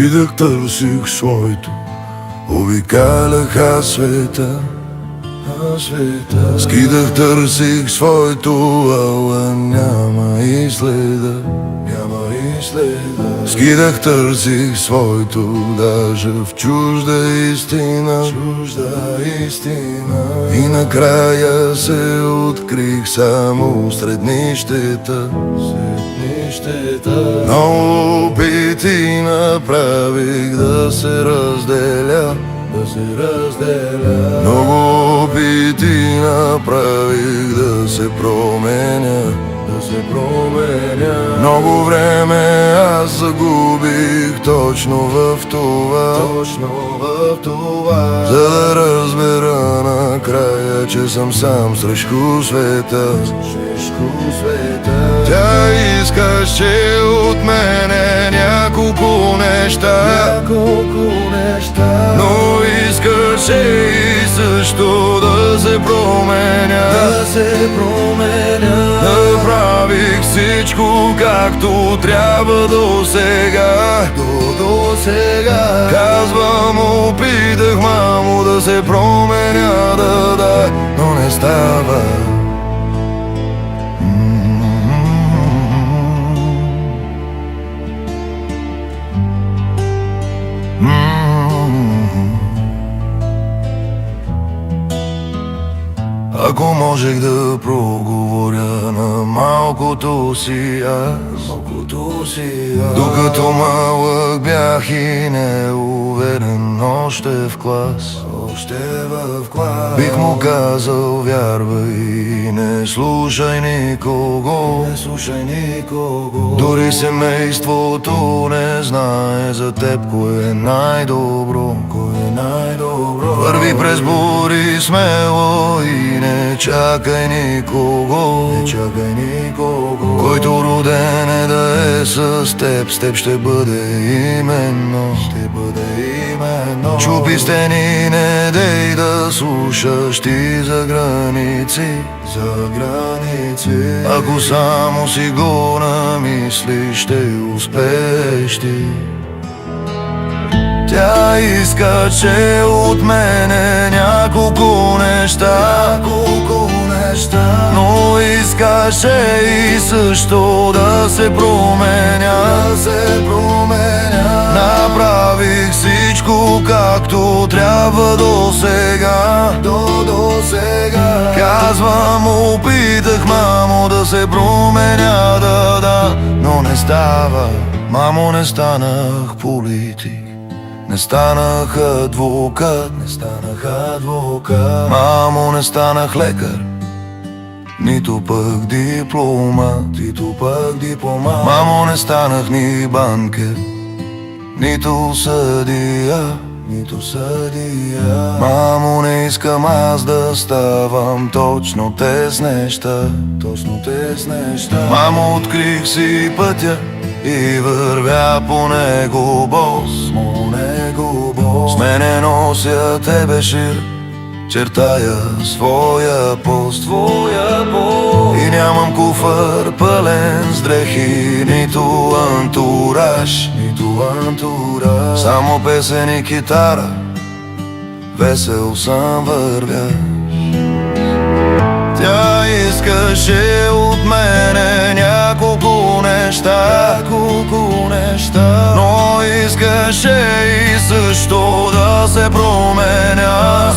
Скидах, търсих своето, обикалях аз света. Скидах, търсих своето, ала няма и следа. Скидах, търсих своето, даже в чужда истина. И накрая се открих само сред нищета. Много опити направих да се разделя. Много опити направих да се променя. Много време аз загубих точно в това, за да разбера накрая, че съм сам срещу света. Тя искаше от мене няколко неща, но искаше и също да се променя. Направих всичко както трябва до сега. Казвам, опитах, мамо, да се променя, да, но не става. Ако можех да проговоря на малкото си аз, докато малък бях и неуверен още в клас, бих му казал, вярвай и не слушай никого. Дори семейството не знае за теб кое е най-добро. Върви през бури смело и не чакай никого. Който роден е да е с теб ще бъде именно. Чупи стени, не дей да слушаш ти за граници. Ако само си го намислиш, ще успееш ти. Тя искаше от мене няколко неща, но искаше и също да се променя. Направих всичко както трябва до сега. Казвам, опитах, мамо, да се променя, да, но не става. Мамо, не станах политик, не станах адвокат, мамо, не станах лекар, нито пък дипломат, мамо, не станах ни банкер, нито съдия. Мамо, не искам аз да ставам точно тези неща. Мамо, открих си пътя и вървя по него бос. С мене нося тебе шир, чертая своя пост. И нямам куфър пълен с дрехи, нито антураж. Само песен и китара, весел сам вървя. Тя искаше от мене няколко неща, но искаше и също да се променя.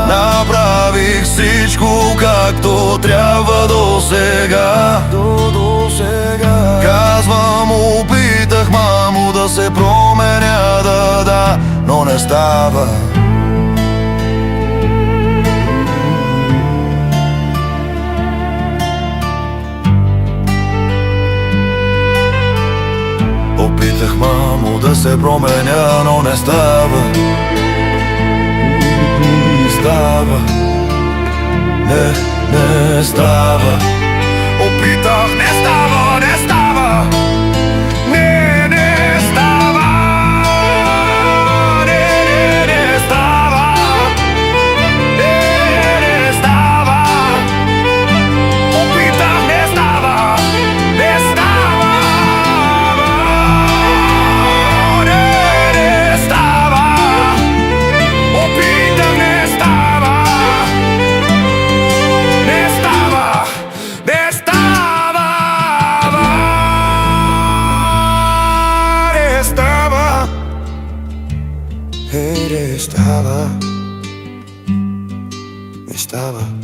Направих всичко както трябва до сега. Казвам, опитах, мамо, да се променя, да, но не става. Опитах, мамо, да се променя, но не става. Не става. Опитах, не става. Не става. Не става. Опитах, не става. 4 става, не става.